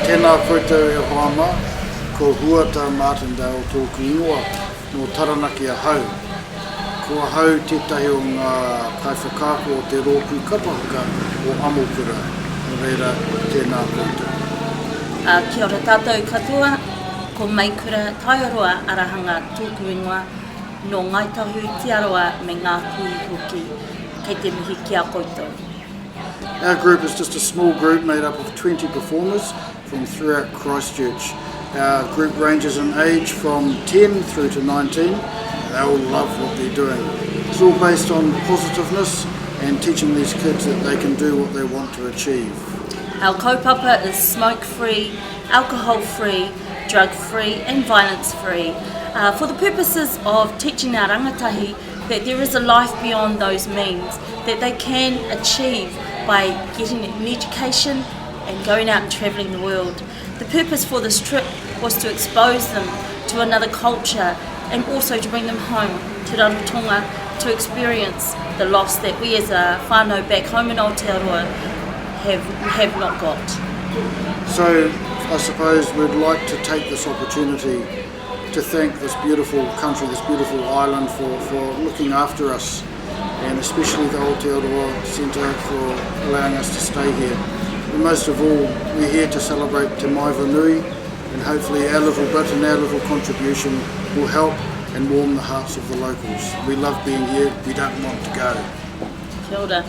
Tēnā koutou e hoama, ko Huata Martindale tōku ingoa no Taranaki a Hau. Kua hau tētahi o ngā kaiwhakaako o te rōpū kapahaka o Amokura. Reira, tēnā koutou. Kia ora tātou katoa, ko Maikura Taiaroa Arahanga tōku ingoa no Ngaitahu Te Aroa me ngā kui hoki, kei te mihi ki a koutou. Our group is just a small group made up of 20 performers from throughout Christchurch. Our group ranges in age from 10 through to 19. They all love what they're doing. It's all based on positiveness and teaching these kids that they can do what they want to achieve. Our kaupapa is smoke-free, alcohol-free, drug-free and violence-free for the purposes of teaching our rangatahi that there is a life beyond those means, that they can achieve by getting an education and going out and travelling the world. The purpose for this trip was to expose them to another culture and also to bring them home to Rarotonga to experience the loss that we as a whānau back home in Aotearoa have not got. So I suppose we'd like to take this opportunity to thank this beautiful country, this beautiful island for looking after us, and especially the Aotearoa Centre for allowing us to stay here. But most of all, we're here to celebrate Te Maiva Nui, and hopefully our little bit and our little contribution will help and warm the hearts of the locals. We love being here, we don't want to go. Kia ora.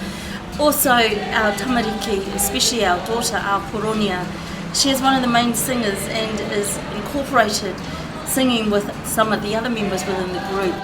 Also, our tamariki, especially our daughter, our Poronia, she is one of the main singers and is incorporated singing with some of the other members within the group.